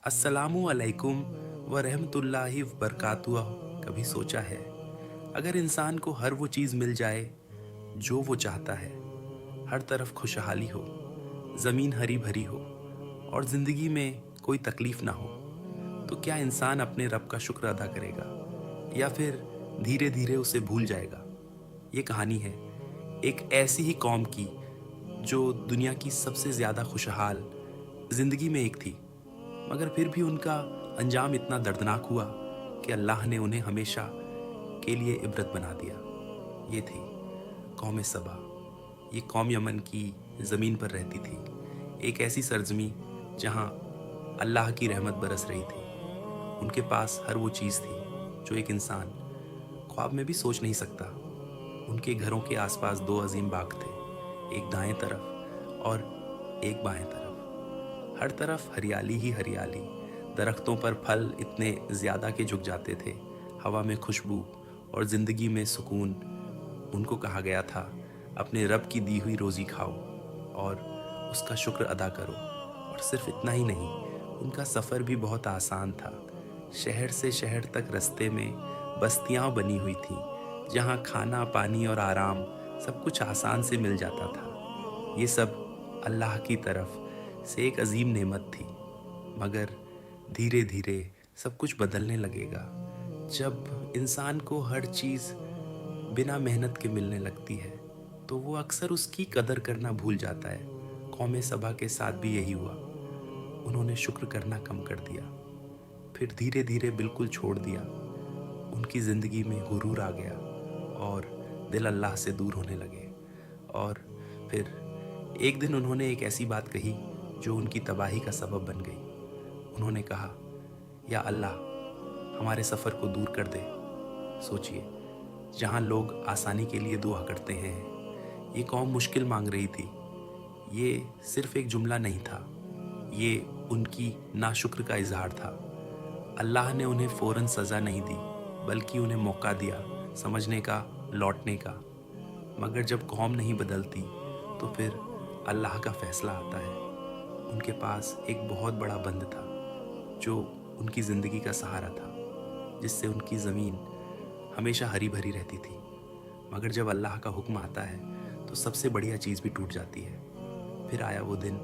अस्सलामु अलैकुम व रहमतुल्लाहि व बरकातुहू। कभी सोचा है, अगर इंसान को हर वो चीज़ मिल जाए जो वो चाहता है, हर तरफ खुशहाली हो, ज़मीन हरी भरी हो और ज़िंदगी में कोई तकलीफ़ ना हो, तो क्या इंसान अपने रब का शुक्र अदा करेगा या फिर धीरे धीरे उसे भूल जाएगा? ये कहानी है एक ऐसी ही कौम की जो दुनिया की सबसे ज़्यादा खुशहाल ज़िंदगी में एक थी, मगर फिर भी उनका अंजाम इतना दर्दनाक हुआ कि अल्लाह ने उन्हें हमेशा के लिए इबरत बना दिया। ये थी कौम सबा। ये कौम यमन की ज़मीन पर रहती थी, एक ऐसी सरजमी जहाँ अल्लाह की रहमत बरस रही थी। उनके पास हर वो चीज़ थी जो एक इंसान ख्वाब में भी सोच नहीं सकता। उनके घरों के आसपास दो अजीम बाग थे, एक दाएं तरफ और एक बाएं तरफ। हर तरफ हरियाली ही हरियाली, दरख्तों पर फल इतने ज़्यादा के झुक जाते थे, हवा में खुशबू और ज़िंदगी में सुकून। उनको कहा गया था, अपने रब की दी हुई रोज़ी खाओ और उसका शुक्र अदा करो। और सिर्फ इतना ही नहीं, उनका सफ़र भी बहुत आसान था। शहर से शहर तक रास्ते में बस्तियाँ बनी हुई थीं, जहाँ खाना पानी और आराम सब कुछ आसान से मिल जाता था। ये सब अल्लाह की तरफ से एक अजीम नेमत थी, मगर धीरे धीरे सब कुछ बदलने लगेगा जब इंसान को हर चीज़ बिना मेहनत के मिलने लगती है, तो वो अक्सर उसकी कदर करना भूल जाता है। कौम सबा के साथ भी यही हुआ। उन्होंने शुक्र करना कम कर दिया, फिर धीरे धीरे बिल्कुल छोड़ दिया। उनकी ज़िंदगी में गुरूर आ गया और दिल अल्लाह से दूर होने लगे। और फिर एक दिन उन्होंने एक ऐसी बात कही जो उनकी तबाही का सबब बन गई। उन्होंने कहा, या अल्लाह, हमारे सफ़र को दूर कर दे। सोचिए, जहाँ लोग आसानी के लिए दुआ करते हैं, ये कौम मुश्किल मांग रही थी। ये सिर्फ एक जुमला नहीं था, ये उनकी नाशुक्र का इजहार था। अल्लाह ने उन्हें फ़ौरन सज़ा नहीं दी, बल्कि उन्हें मौका दिया समझने का, लौटने का। मगर जब कौम नहीं बदलती तो फिर अल्लाह का फ़ैसला आता है। उनके पास एक बहुत बड़ा बंद था जो उनकी ज़िंदगी का सहारा था, जिससे उनकी ज़मीन हमेशा हरी भरी रहती थी। मगर जब अल्लाह का हुक्म आता है तो सबसे बढ़िया चीज़ भी टूट जाती है। फिर आया वो दिन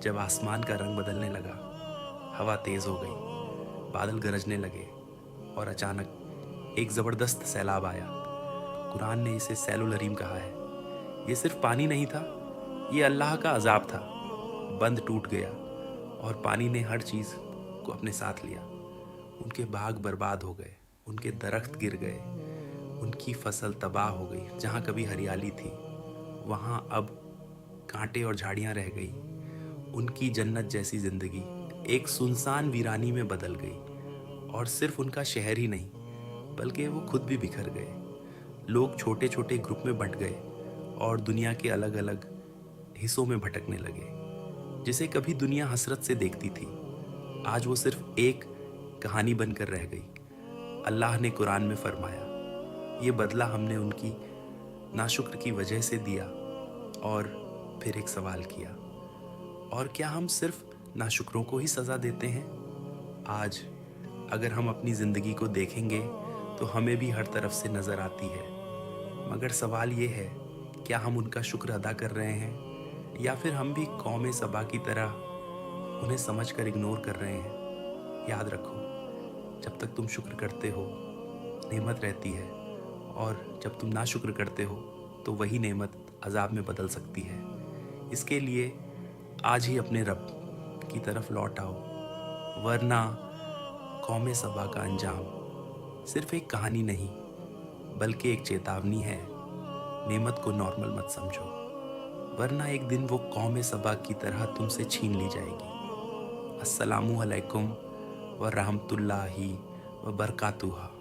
जब आसमान का रंग बदलने लगा, हवा तेज़ हो गई, बादल गरजने लगे और अचानक एक ज़बरदस्त सैलाब आया। कुरान ने इसे सैलुल हरीम कहा है। ये सिर्फ पानी नहीं था, ये अल्लाह का अजाब था। बंद टूट गया और पानी ने हर चीज़ को अपने साथ लिया। उनके बाग बर्बाद हो गए, उनके दरख्त गिर गए, उनकी फसल तबाह हो गई। जहाँ कभी हरियाली थी, वहाँ अब कांटे और झाड़ियाँ रह गई। उनकी जन्नत जैसी ज़िंदगी एक सुनसान वीरानी में बदल गई। और सिर्फ उनका शहर ही नहीं, बल्कि वो खुद भी बिखर गए। लोग छोटे छोटे ग्रुप में बंट गए और दुनिया के अलग अलग हिस्सों में भटकने लगे। जिसे कभी दुनिया हसरत से देखती थी, आज वो सिर्फ एक कहानी बनकर रह गई। अल्लाह ने कुरान में फरमाया, ये बदला हमने उनकी नाशुक्र की वजह से दिया। और फिर एक सवाल किया, और क्या हम सिर्फ नाशुक्रों को ही सज़ा देते हैं? आज अगर हम अपनी ज़िंदगी को देखेंगे तो हमें भी हर तरफ से नज़र आती है, मगर सवाल ये है, क्या हम उनका शुक्र अदा कर रहे हैं या फिर हम भी कौम सबा की तरह उन्हें समझकर इग्नोर कर रहे हैं? याद रखो, जब तक तुम शुक्र करते हो, नेमत रहती है, और जब तुम नाशुक्र करते हो तो वही नेमत अजाब में बदल सकती है। इसके लिए आज ही अपने रब की तरफ लौट आओ, वरना कौम सबा का अंजाम सिर्फ एक कहानी नहीं, बल्कि एक चेतावनी है। नेमत को नॉर्मल मत समझो, वरना एक दिन वो कौम सबा की तरह तुमसे छीन ली जाएगी। अस्सलामु अलैकुम व रहमतुल्लाहि व बरकातुहू।